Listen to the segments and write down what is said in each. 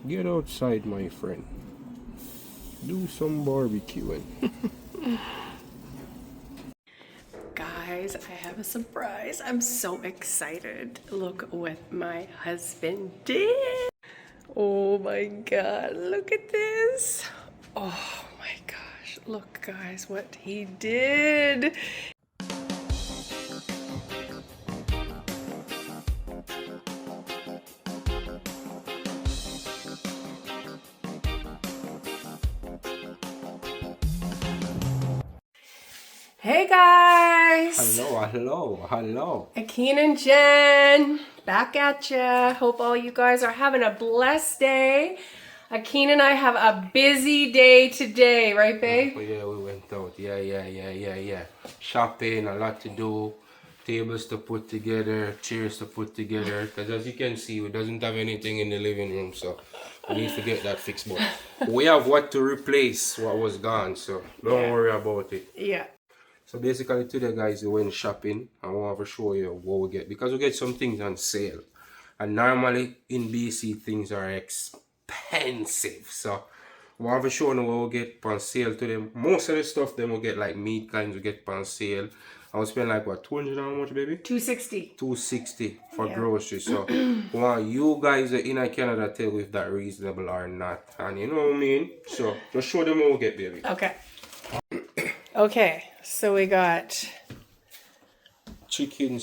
Get outside, my friend. Do some barbecuing. Guys, I have a surprise. I'm so excited. Look what my husband did. Oh my God, look at this. Oh my gosh, look guys what he did. Hey guys! Hello. Akeen and Jen, back at ya. Hope all you guys are having a blessed day. Akeen and I have a busy day today, right babe? Yeah, we went out. Yeah. Shopping, a lot to do. Tables to put together, chairs to put together. Because as you can see, we doesn't have anything in the living room, so we need to get that fixed. But we have what to replace what was gone, so don't worry about it. Yeah. So basically today guys, we went shopping and we want to show you what we get because we get some things on sale. And normally in BC things are expensive. So we want to show you what we get on sale to them. Most of the stuff them we get like meat kinds we get on sale. I will spend like what, 200 how much baby? 260. 260 for groceries. So we want you guys in Canada tell if that reasonable or not. And you know what I mean? So just show them what we get baby. Okay. Okay, so we got chicken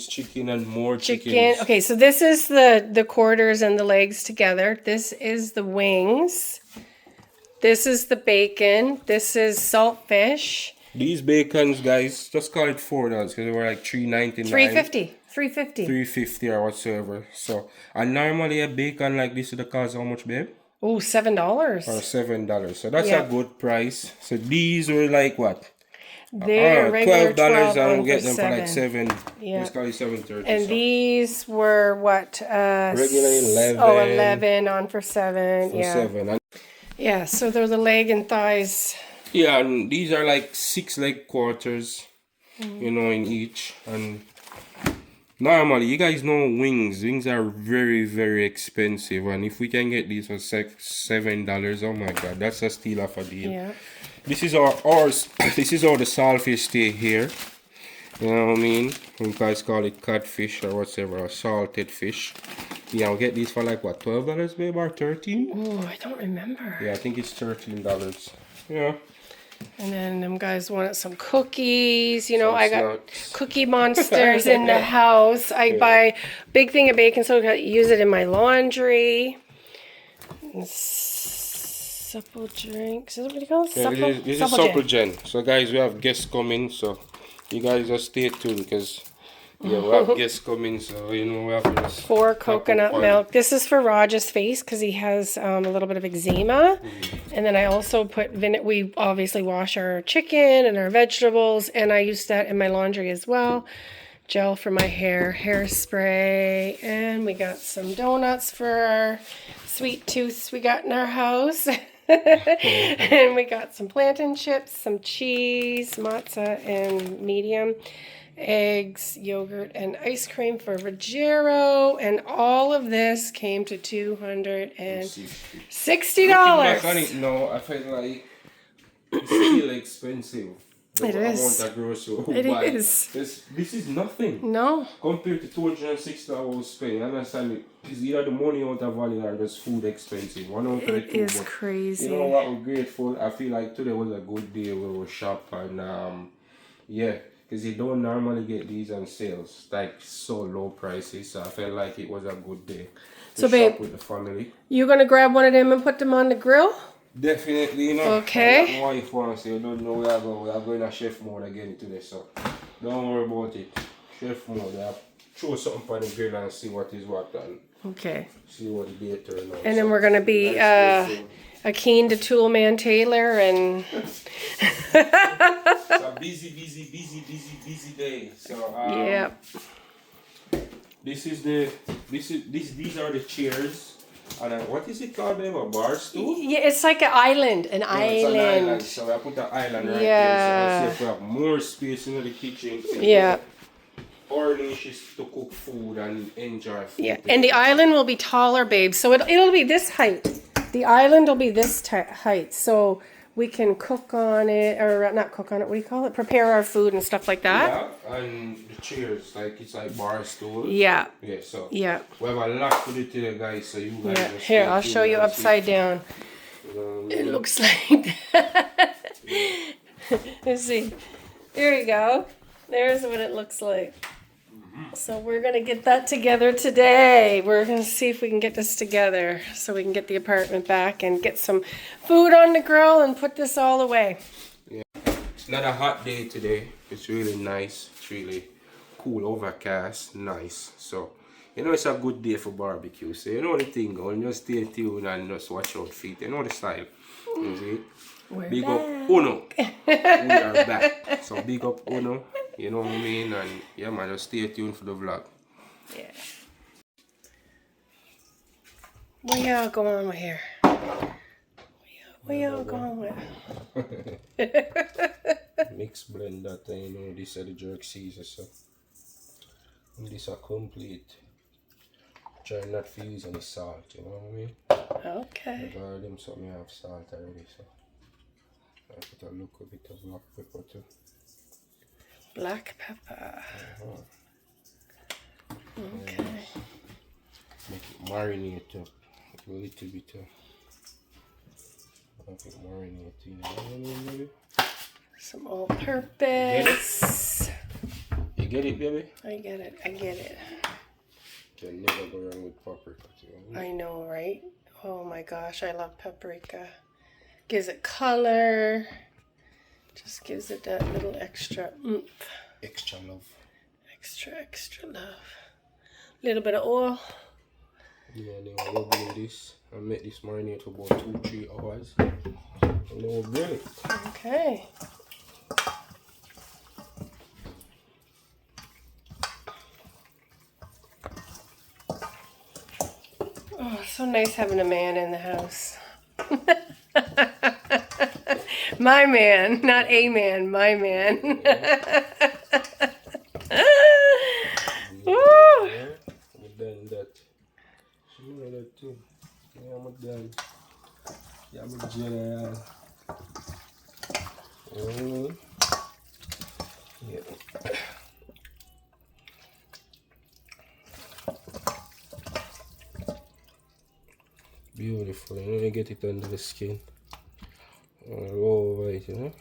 and more chicken. chickens. Okay, so this is the quarters and the legs together. This is the wings. This is the bacon. This is salt fish. These bacons, guys, just call it $4 because they were like $3.99. $3.50 or whatsoever. So, and normally a bacon like this would cost how much, babe? Oh, $7. Or $7. So that's a good price. So these were like what? They're regular $12 and we'll get them for like $7. Yeah. Let's call it $7.30. And these were what? Regular 11. Oh, 11 on for 7. For 7. Yeah, so they're the leg and thighs. Yeah, and these are like 6 leg quarters, you know, in each. And normally, you guys know wings are very, very expensive. And if we can get these for $7, oh my God, that's a steal of a deal. Yeah. This is our this is how the saltfish stay here. You know what I mean? You guys call it catfish or whatever, or salted fish. Yeah, I'll get these for like what, $12 babe, or 13? Oh, I don't remember. Yeah, I think it's $13. Yeah. And then them guys wanted some cookies. You know, Some I got snacks. Cookie Monsters in the house. I buy big thing of baking soda, use it in my laundry. Supple drinks. Is that what you call it? Yeah, this is supple gen. So guys, we have guests coming, so you guys just stay tuned because we have guests coming, so you know we have to just 4 coconut milk. This is for Raj's face because he has a little bit of eczema. And then I also put we obviously wash our chicken and our vegetables, and I use that in my laundry as well. Gel for my hair, hairspray, and we got some donuts for our sweet tooths we got in our house. And we got some plantain chips, some cheese, matzah and medium, eggs, yogurt, and ice cream for Rogero. And all of this came to $260. No, I feel like it's still expensive. It is. It is. This is nothing. No. Compared to $260 I will spend. I understand it. It's either the money out of value or just food expensive. One out of the two. It is crazy. You know what? We're grateful. I feel like today was a good day where we shop and yeah, because you don't normally get these on sales like so low prices. So I felt like it was a good day to so babe, shop with the family. You gonna grab one of them and put them on the grill? Definitely, you know. Okay. My wife wants to say, don't know where we are going to chef mode again today, so don't worry about it. Chef mode, I throw something on the grill and see what is what and okay. see what the day turns out. And then we're gonna be Akeen to Toolman Taylor and it's a busy day. So yep. These are the chairs. And what is it called? A bar stool? Yeah, it's like an island. It's an island. So I put the island right there. So let's see if we have more space in the kitchen. Yeah. Or dishes to cook food and enjoy food. Yeah, and the island will be taller, babe. So it'll be this height. The island will be this height, so we can cook on it, or not cook on it, what do you call it? Prepare our food and stuff like that. Yeah, and the chairs, like it's like bar stools. Yeah. Yeah, so Yeah. we have a lot to do today, guys, so you guys Yeah. just Here, stay I'll tuned show you and upside down. It looks like that. Let's see. There you go. There's what it looks like. So we're going to get that together today. We're going to see if we can get this together so we can get the apartment back and get some food on the grill and put this all away. Yeah. It's not a hot day today. It's really nice. It's really cool, overcast, nice. So, you know, it's a good day for barbecue. So, you know the thing, go and just stay tuned and just watch out for it. You know the style. You see? We're big back. up Uno. We are back. So, big up Uno. You know what I mean? And yeah, man, just stay tuned for the vlog. Yeah. What y'all going with here? What y'all going with? Mix blend that, you know, this is the jerk season, so this are complete. Try not to use any salt, you know what I mean? Okay. Because all them something have salt already, so I put a little bit of black pepper too. Black pepper. Okay. Make it marinate up a little bit of make it marinate, you know what I mean, baby? Some all-purpose. You get it, baby? I get it. I get it. You can never go wrong with paprika, you know? I know, right? Oh my gosh, I love paprika. Gives it color. Just gives it that little extra oomph. Extra love. Extra love. Little bit of oil. Yeah, then we're rubbing this. I make this marinate for about 2-3 hours. And then we'll grill it. Okay. Oh, so nice having a man in the house. My man, not a man, my man. Woo! I'm done that. You know that too. Yeah, I'm done. Yeah, I'm a general. Yeah. Beautiful, you know, you get it under the skin. Roll over it, you know.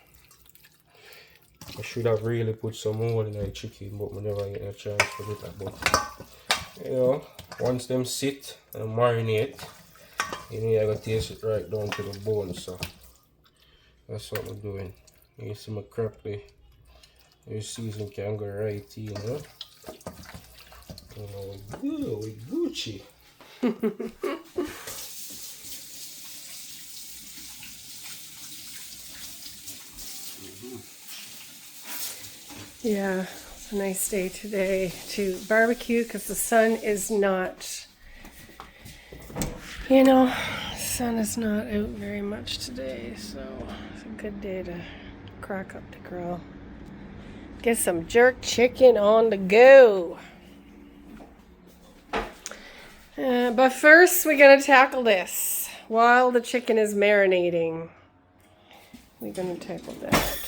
I should have really put some more in the chicken, but I never get a chance to do that. But, you know, once them sit and marinate, you know, I gotta taste it right down to the bone, so that's what I'm doing. You see my crackly, your season can go right in, you know. You know, we're good, we're Gucci. Yeah, it's a nice day today to barbecue because the sun is not, you know, the sun is not out very much today, so it's a good day to crack up the grill. Get some jerk chicken on the go. But first, we're going to tackle this. While the chicken is marinating, we're going to tackle that.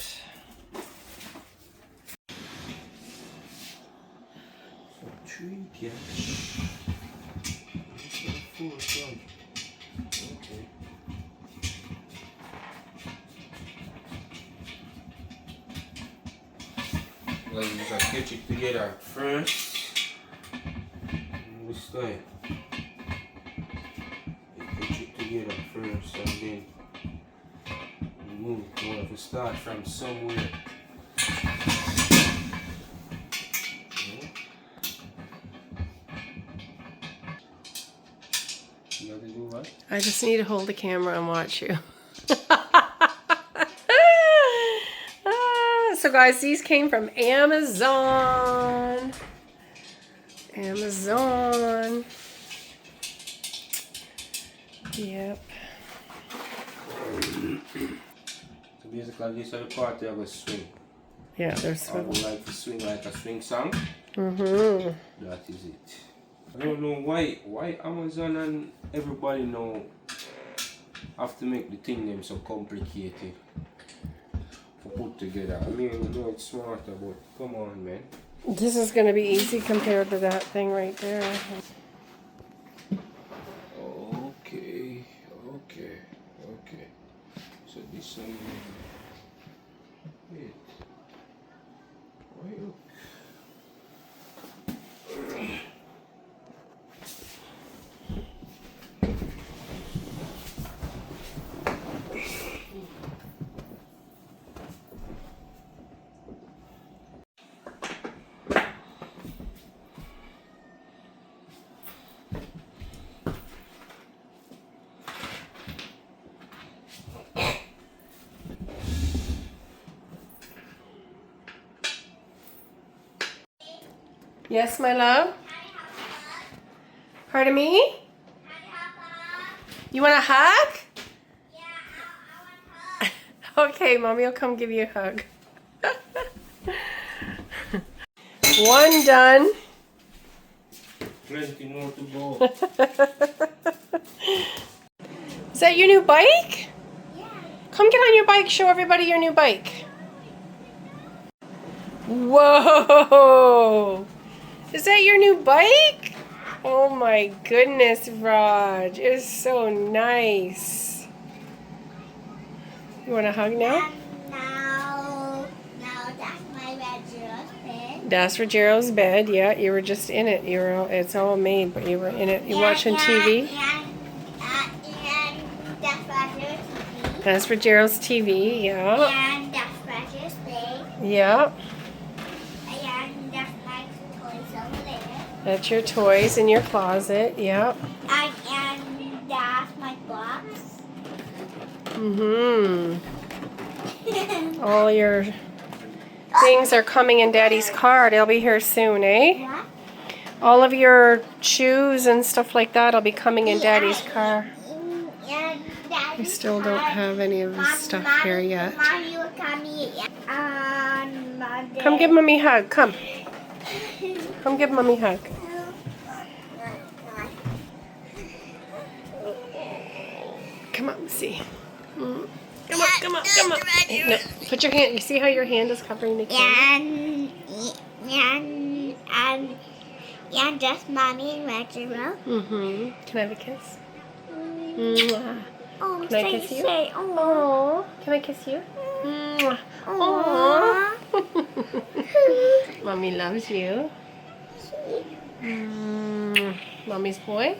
Well, you just catch it together first. This time. You catch it together first and then you move. You have to start from somewhere. You have to do what? I just need to hold the camera and watch you. So guys, these came from Amazon. Amazon. Yep. So basically this is the part you have a swing. Yeah, there's I would like to swing like a swing song. Mm-hmm. That is it. I don't know why Amazon and everybody know have to make the thing them so complicated to put together. I mean, you know it's smarter, but come on, man. This is going to be easy compared to that thing right there. Okay, okay, okay. So this one, wait, wait. Yes, my love? Pardon me? You want a hug? Okay, Mommy will come give you a hug. One done. Plenty more to go. Is that your new bike? Yeah. Come get on your bike. Show everybody your new bike. Whoa! Is that your new bike? Oh my goodness, Raj. It is so nice. You want a hug now? Now that's my bedroom bed. That's for Gerald's bed. Yeah, you were just in it. You were. It's all made, but you were in it. You watching TV? And that's Roger's TV. That's for Gerald's TV. Yeah. And that's Roger's bed. Yeah. And that's my toys over there. That's your toys in your closet. Yeah. And that's my box. Mhm. All your things are coming in Daddy's car. They'll be here soon, eh? What? All of your shoes and stuff like that will be coming in Daddy's car. We still don't have any of this stuff here yet. Come give Mommy a hug. Come. Come give Mommy a hug. Come on, see. Come on, come on, come on. No, put your hand. You see how your hand is covering the camera? And just Mommy and Reginald. Mm-hmm. Can I have a kiss? Mwah. Oh, Can I kiss you? Oh. Can I kiss you? Mwah. Aw. Mommy loves you. Mommy's boy.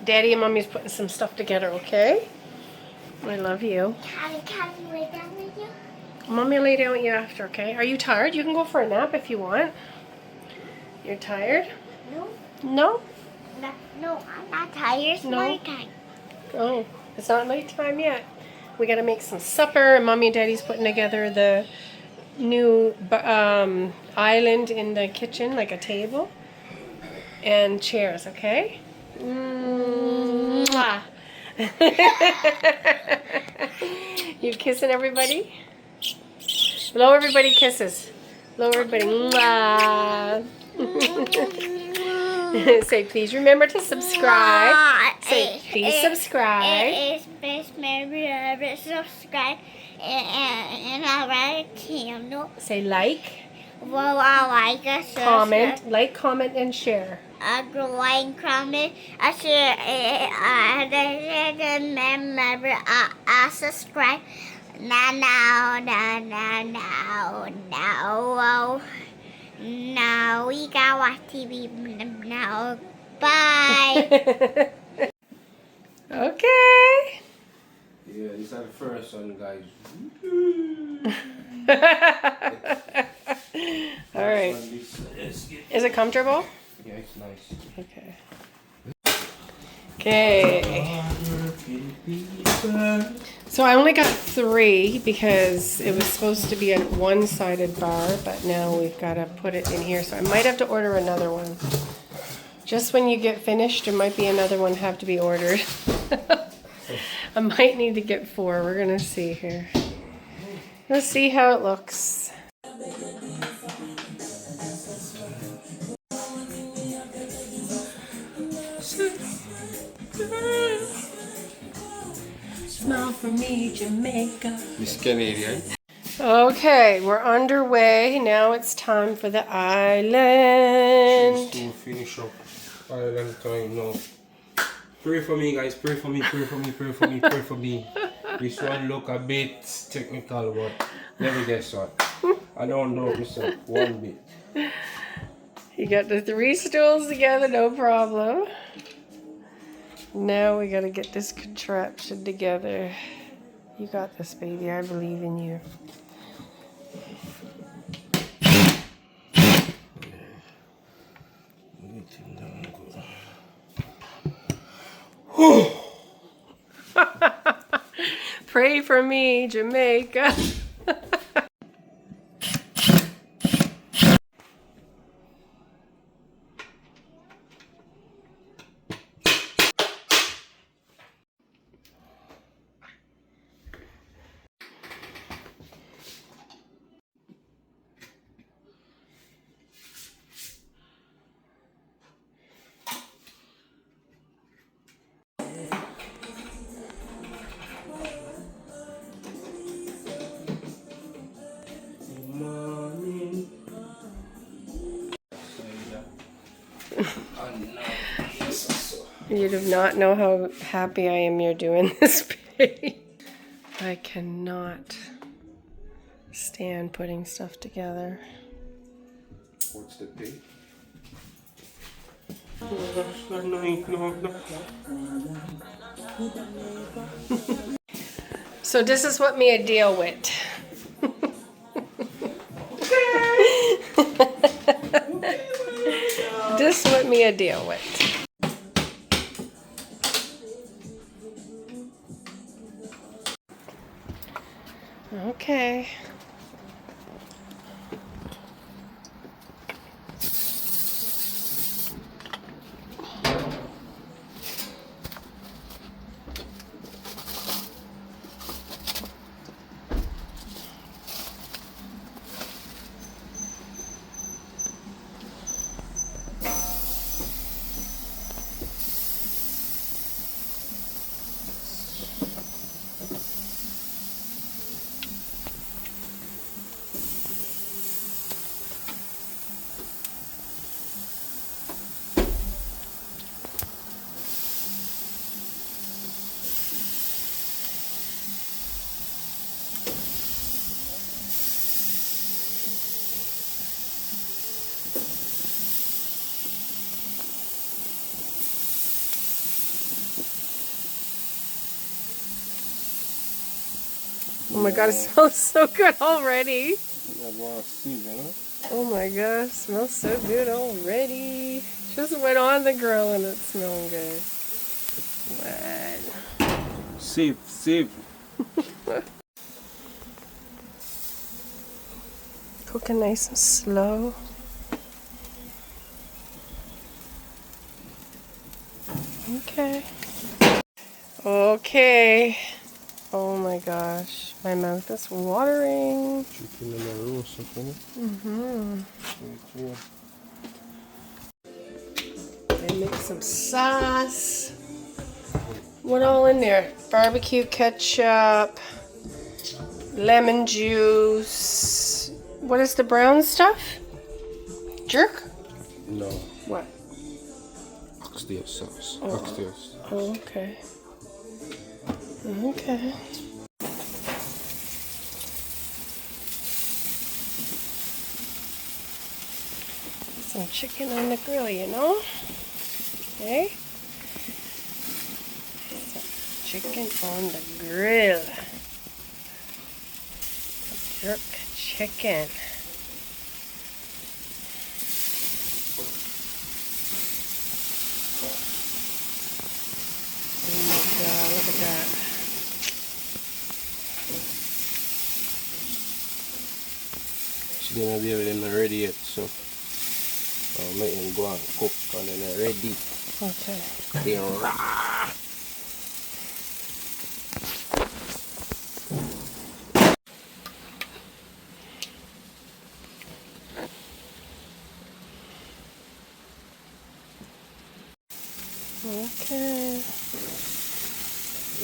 Daddy and Mommy's putting some stuff together, okay? I love you. Can we lay down with you? Mommy will lay down with you after, okay? Are you tired? You can go for a nap if you want. You're tired? No. No? No, I'm not tired. It's No. my time. Oh, it's not nighttime yet. We gotta make some supper, and Mommy and Daddy's putting together the new island in the kitchen, like a table and chairs, okay? Mwah. You kissing everybody? Blow everybody kisses. Blow everybody. Mwah. Say, please remember to subscribe. Say, please subscribe. Please remember to subscribe and our channel. Say like, Well, I like us. comment, like, comment, and share. Like, comment, share, remember, subscribe. Now we got watch TV now. Bye. Okay. Yeah, these are the first one, guys. All right. Is it comfortable? Yeah, it's nice. Okay. Okay. So I only got 3 because it was supposed to be a one-sided bar, but now we've got to put it in here. So I might have to order another one. Just when you get finished, there might be another one have to be ordered. I might need to get 4. We're going to see here. Let's see how it looks. Smile for me, Jamaica. Miss Canadian. Okay, we're underway. Now it's time for the island. To finish up island time now. Pray for me, guys. Pray for me. Pray for me. Pray for me. Pray for me. This one look a bit technical, but never guess what. I don't know myself one bit. You got the 3 stools together, no problem. Now we gotta get this contraption together. You got this, baby. I believe in you. Pray for me, Jamaica. You do not know how happy I am you're doing this, baby. I cannot stand putting stuff together. What's the pay? So this is what me I deal with. This is what me I deal with. Okay. Oh my god, it smells so good already. Oh my gosh, smells so good already. Just went on the grill and it's smelling good. What? Sip. Cooking nice and slow. Okay. Okay. Oh my gosh, my mouth is watering. Chicken and a roast, okay? And make some sauce. What all in there? Barbecue ketchup, lemon juice. What is the brown stuff? Jerk? No. What? Oxtail sauce. Oh. Oxtail sauce. Oh, okay. Okay. Some chicken on the grill, you know? Okay? Some chicken on the grill. Jerk chicken. Oh my god, look at that. She's gonna be able to ready yet, so I'll make them go and cook and then they're ready. Okay. They're raw. Okay.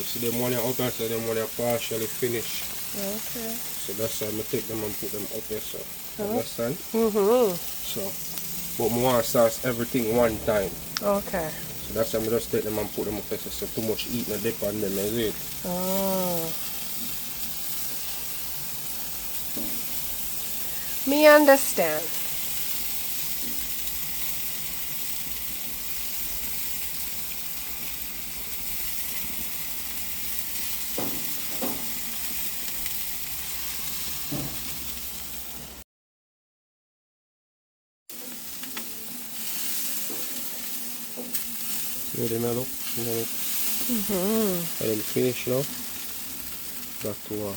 You see them one up here, so them one are partially finished. Okay. So that's why I take them and put them up here, so understand? So, but I want to sauce everything one time. Okay. So that's why I just take them and put them up here, so too much eating a dip on them, is it? Oh. Me understand. See them now, look? Let them finish now. Back to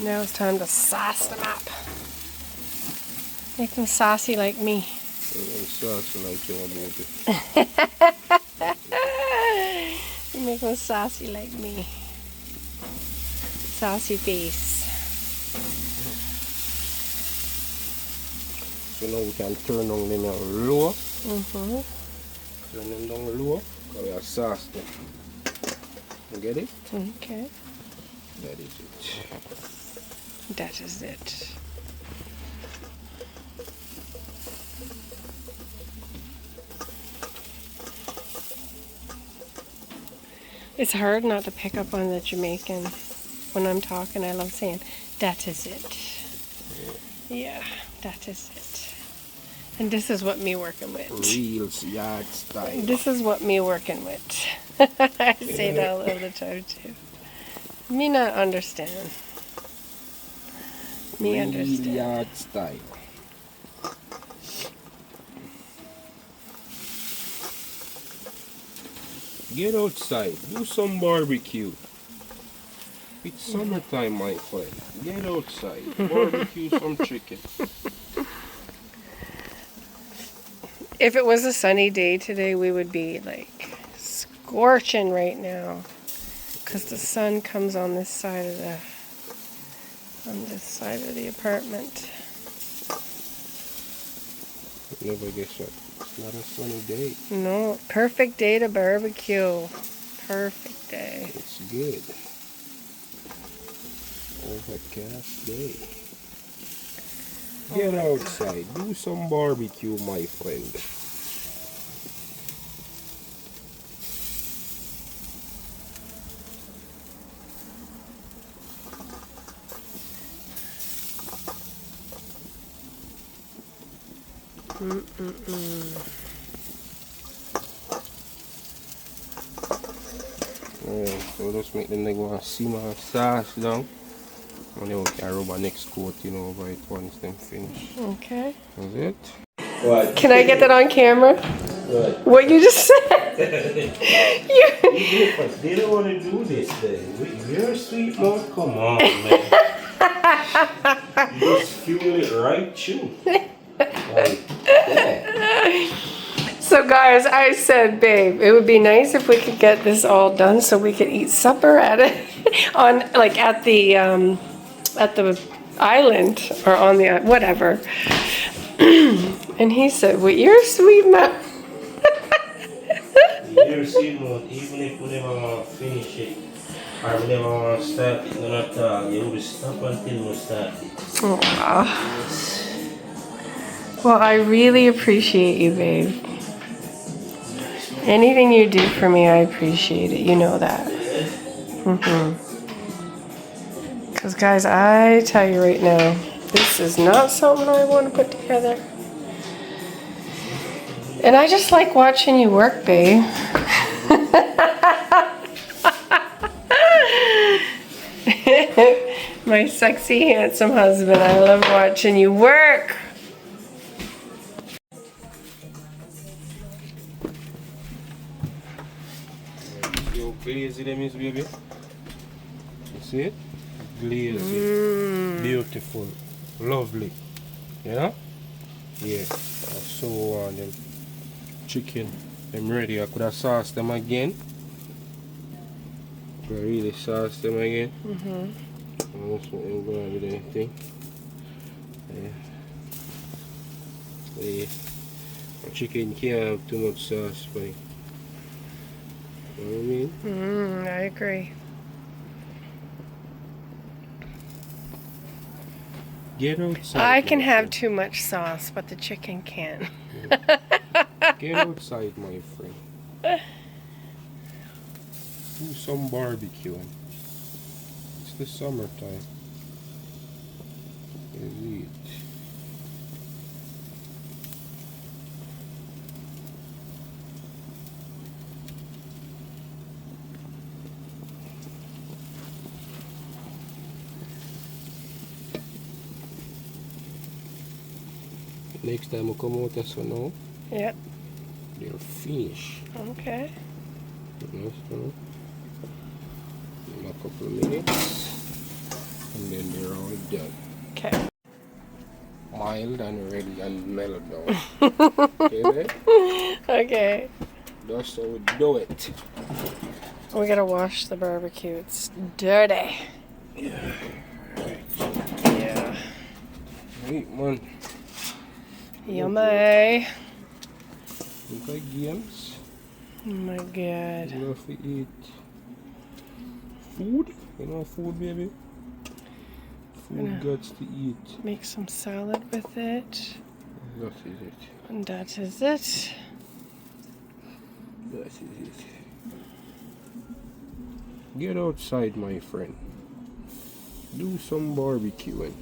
Now it's time to sauce them up. Make them saucy like me. sauce like your baby. Make them saucy like me. Saucy face. So now we can turn on them low. Turn them down low. Because we have sauce them. You get it? Okay. That is it. That is it. It's hard not to pick up on the Jamaican when I'm talking. I love saying, that is it. Yeah, that is it. And this is what me working with. Real yard style. This is what me working with. I say that all the time too. Me not understand. Me Real understand. yard style. Get outside. Do some barbecue. It's summertime, my friend. Get outside. Barbecue some chicken. If it was a sunny day today, we would be like scorching right now, because the sun comes on this side of the apartment. Never get shot. It's not a sunny day. No, perfect day to barbecue. Perfect day. It's good. Overcast day. Get outside. Do some barbecue, my friend. Yeah, so just make them like want to simmer sauce down. And then we can rub our next coat, you know, over it once them finish. Okay. That's it. What? Can I get that on camera? What? What you just said? You- They don't want to do this thing. You're a sweet mouth. Come on, man. You just fuel it right too. Like, yeah. So guys, I said, babe, it would be nice if we could get this all done so we could eat supper at it on like at the island or on the whatever. And he said, well, you're a sweet mouth. You're a sweet mouth. Even if we never want to finish it or we never want to start it, none at all. You will stop until we start it. Aw. Well, I really appreciate you, babe. Anything you do for me, I appreciate it. You know that. Because, guys, I tell you right now, this is not something I want to put together. And I just like watching you work, babe. My sexy, handsome husband. I love watching you work. See how glazy them is, baby? You see it? Glazy. Beautiful. Lovely. You know? Yeah. I so want them chicken. Them ready. I could have sauced them again. Could have really sauced them again. I don't want them going with anything. Yeah. Yeah. The chicken can't have too much sauce, but You know what I mean? I agree. Get outside. I can my have friend. too much sauce, but the chicken can't. Get outside, my friend. Do some barbecuing. It's the summertime. Eat. Next time I come out as now, Yep. they'll finish. Okay. Yes, so in a couple of minutes, and then they're all done. Okay. Mild and ready and mellowed down. Okay, then? Okay. That's how we do it. We gotta wash the barbecue. It's dirty. Yeah. Yeah. Right, man. Yummy. You play games? Oh my god. You have to eat food? You know food, baby? Food got to eat. Make some salad with it. That is it. And that is it. That is it. Get outside, my friend. Do some barbecuing.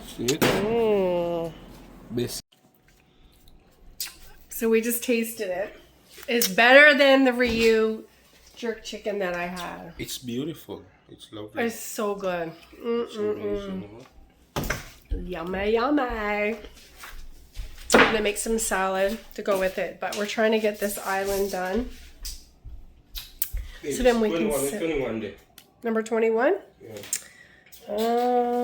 See it? Best. So we just tasted it. It's better than the Ryu jerk chicken that I had. It's beautiful. It's lovely. It's so good. It's amazing, you know? Yummy, yummy. I'm gonna make some salad to go with it, but we're trying to get this island done. Hey, So then we can 21, sit- 21 day. Number 21? Yeah.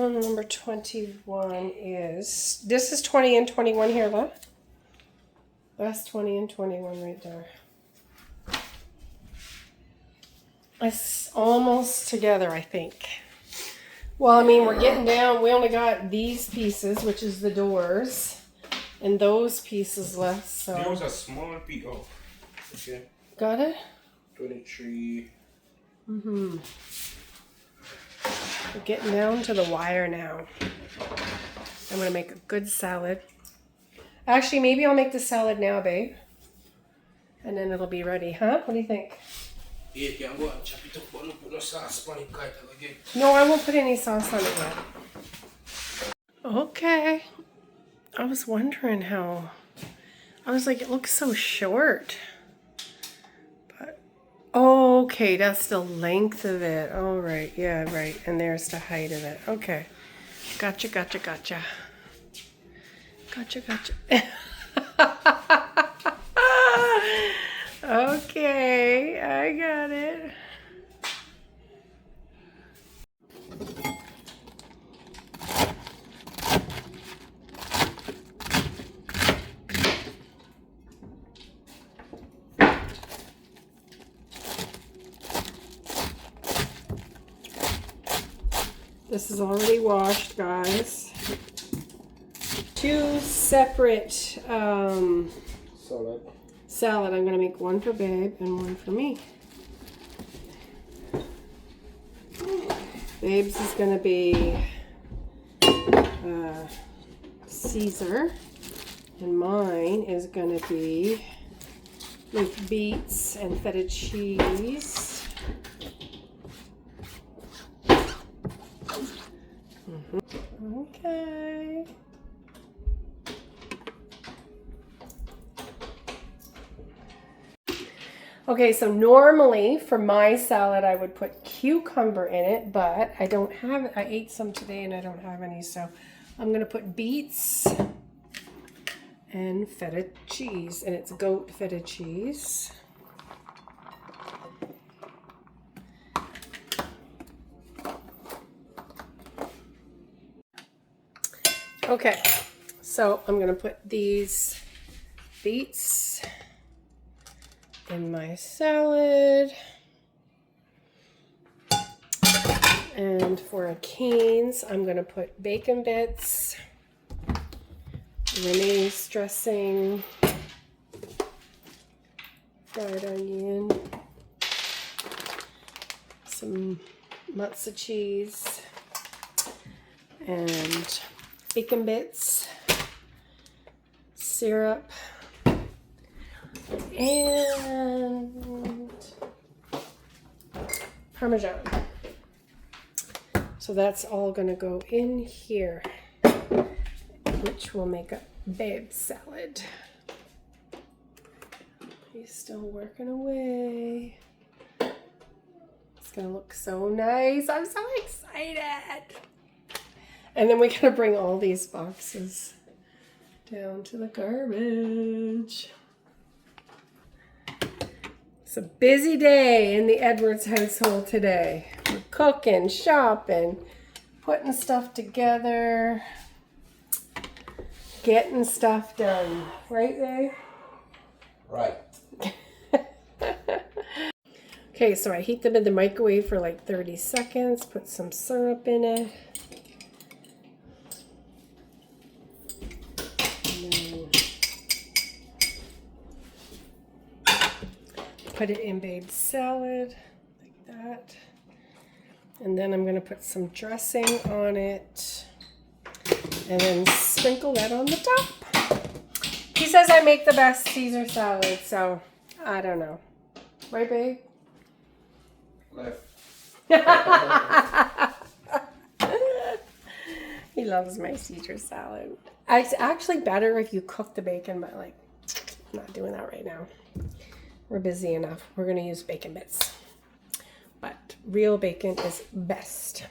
Number 21 is, this is 20 and 21 here, what? That's 20 and 21 right there. It's almost together, I think. Well, I mean, we're getting down. We only got these pieces, which is the doors, and those pieces left, so. There was a small piece. Oh, okay. Got it? 23. Mm-hmm. We're getting down to the wire now. I'm gonna make a good salad. Actually, maybe I'll make the salad now, babe. And then it'll be ready, huh? What do you think? Yeah, you can go and chop it up, but don't put no sauce on it, kite again. No, I won't put any sauce on it yet. Okay. I was wondering how... I was like, it looks so short. But... Oh, okay, that's the length of it. All right, yeah, right. And there's the height of it. Okay. Gotcha, gotcha, gotcha. Gotcha, gotcha. Okay, I got it. This is already washed, guys. Two separate salad. I'm gonna make one for Babe and one for me. Babe's is gonna be Caesar, and mine is gonna be with beets and feta cheese. Okay. Okay, so normally for my salad I would put cucumber in it, but I don't have it. I ate some today and I don't have any, so I'm gonna put beets and feta cheese, and it's goat feta cheese. Okay, so I'm gonna put these beets in my salad. And for Akeen's, I'm gonna put bacon bits mayonnaise dressing, fried onion, some matzo cheese, and bacon bits, syrup, and Parmesan. So that's all gonna go in here, which will make a babe salad. He's still working away. It's gonna look so nice. I'm so excited. And then we're gonna bring all these boxes down to the garbage. It's a busy day in the Edwards household today. We're cooking, shopping, putting stuff together, getting stuff done. Right, babe? Right. Okay, so I heat them in the microwave for like 30 seconds, put some syrup in it. Put it in babe salad, like that. And then I'm going to put some dressing on it. And then sprinkle that on the top. He says I make the best Caesar salad, so I don't know. Right, babe? Left. He loves my Caesar salad. It's actually better if you cook the bacon, but like, I'm not doing that right now. We're busy enough. We're going to use bacon bits. But real bacon is best.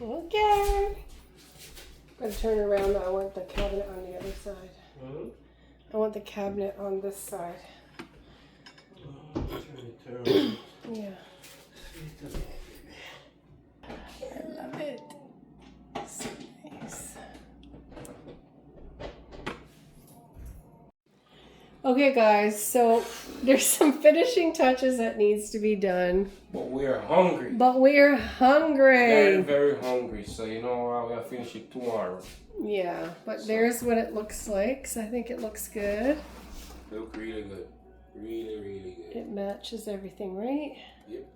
Okay. I'm going to turn around. I want the cabinet on the other side. I want the cabinet on this side. Yeah. I love it. So nice. Okay, guys, so there's some finishing touches that needs to be done. But we're hungry. But we're hungry. Very, very hungry. So you know we'll finish it tomorrow. Yeah, but there's what it looks like. So I think it looks good. Look really good. Really, really good. It matches everything, right? Yep.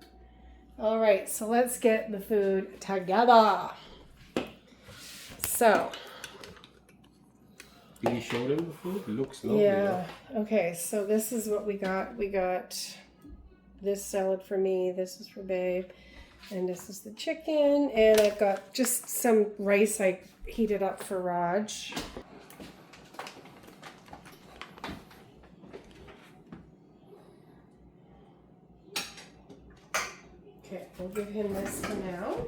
All right, so let's get the food together. So. Did you show them the food? It looks lovely. Yeah. Okay, so this is what we got. We got this salad for me. This is for babe. And this is the chicken. And I've got just some rice I heated up for Raj. Okay, we'll give him this for now.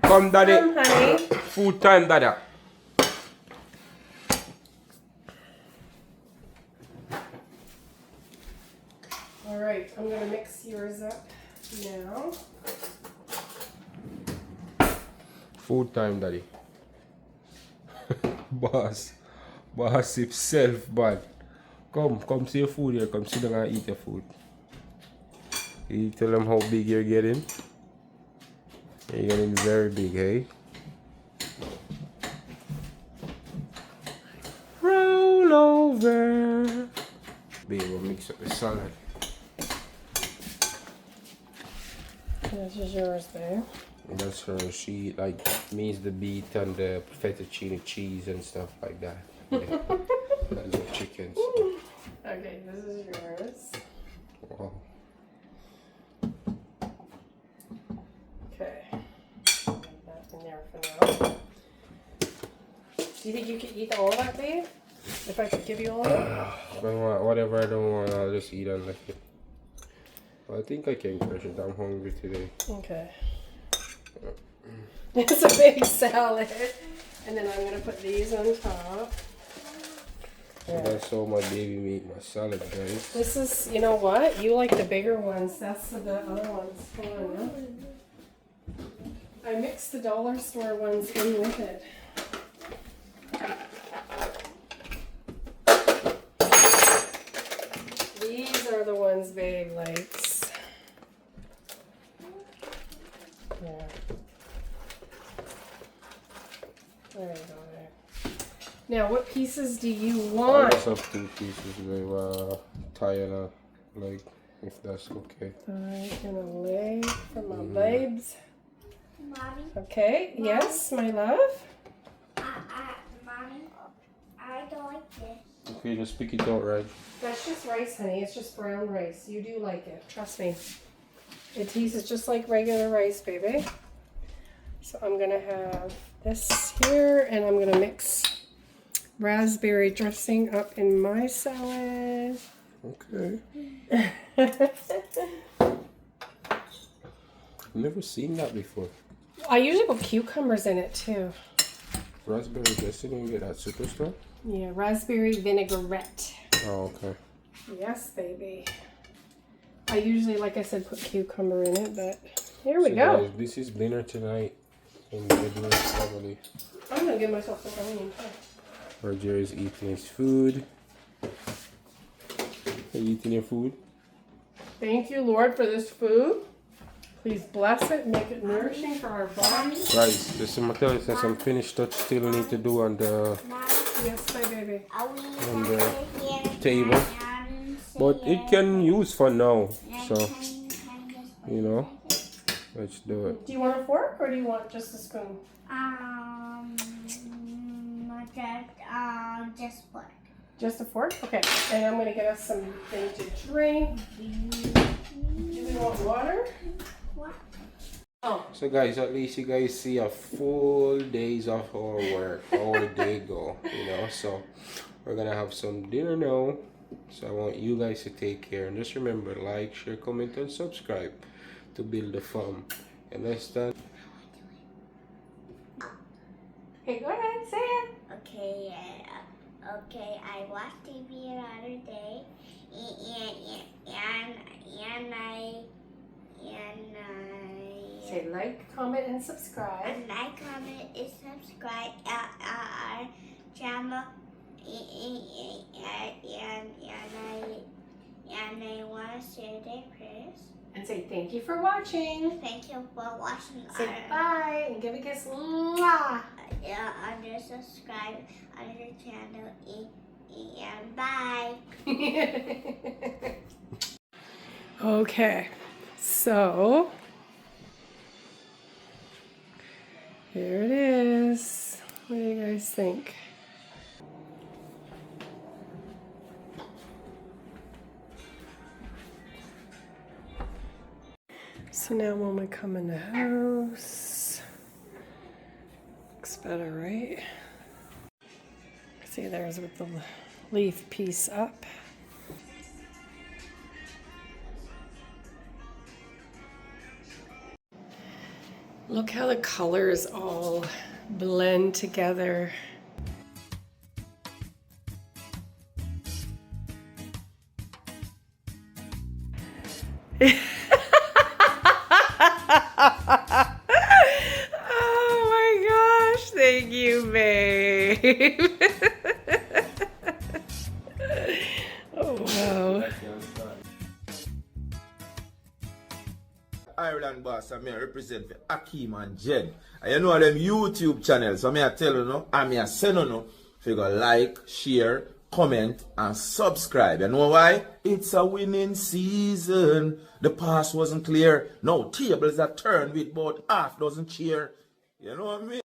Come, daddy. Come, honey. Food time, dada. All right, I'm gonna mix yours up now. Food time, daddy. Boss himself, bad. Come see your food here. Come sit down and eat your food. You tell them how big you're getting. You're getting very big, hey? Roll over. Babe, we'll mix up the salad. This is yours there. And that's her. She like means the beet and the fettuccine cheese and stuff like that. Yeah. I love chickens. Okay, this is yours. Wow. Okay. Put that in there for now. Do you think you could eat all of that, babe? If I could give you all of it? Whatever I don't want, I'll just eat and left it. I think I can crush it. I'm hungry today. Okay. It's a big salad. And then I'm going to put these on top. So that's all my baby meat, my salad, guys. This is, you know what? You like the bigger ones. That's the other ones. Hold on, yeah? I mixed the dollar store ones in with it. These are the ones babe likes. Yeah. There you go. There. Now, what pieces do you I want? just have 2 pieces with thigh and a leg, if that's okay. I'm gonna lay for my babes. Mommy, Okay. Yes, my love. Mommy, I don't like this. Okay, just pick it out, right? That's just rice, honey. It's just brown rice. You do like it. Trust me. It tastes just like regular rice, baby. So I'm gonna have this here, and I'm gonna mix raspberry dressing up in my salad. Okay. Never seen that before. I usually put cucumbers in it too. Raspberry dressing, you get at Superstore? Yeah, raspberry vinaigrette. Oh, okay. Yes, baby. I usually, like I said, put cucumber in it, but here we So go. guys, this is dinner tonight in the bedroom family. I'm gonna give myself some onion too. Roger is eating his food. Are you eating your food? Thank you, Lord, for this food. Please bless it, make it nourishing for our bodies. Guys, there's some materials and some finished touch still need to do on the Yes, my baby. on the table. But it can use for now. So, you know, let's do it. Do you want a fork or do you want just a spoon? Just fork. Just a fork? Okay. And I'm gonna get us something to drink. Do we want water? What? Oh. So guys, at least you guys see a full days of our work, our day go, you know. So we're gonna have some dinner now. So I want you guys to take care and just remember, like, share, comment, and subscribe to build the farm. And let's start. Okay, go ahead, say it. Okay, I watched TV the other day, and I Say like, comment, and subscribe. like, comment, and subscribe our channel, and I want to share their prayers. And say thank you for watching. Thank you for watching Say our bye and give a kiss. Mwah. under subscribe on the channel and bye. Okay, so here it is. What do you guys think? So now when we come in the house, looks better, right? See, there's with the leaf piece up. Look how the colors all blend together. Oh my gosh, thank you, babe. Oh wow. Ireland boss, I represent for Akeen and Jen. And you know them YouTube channels, so I tell you no, I send you no, if you go like, share, comment, and subscribe. You know why? It's a winning season. The past wasn't clear. No tables are turned with about half dozen cheer. You know what I mean?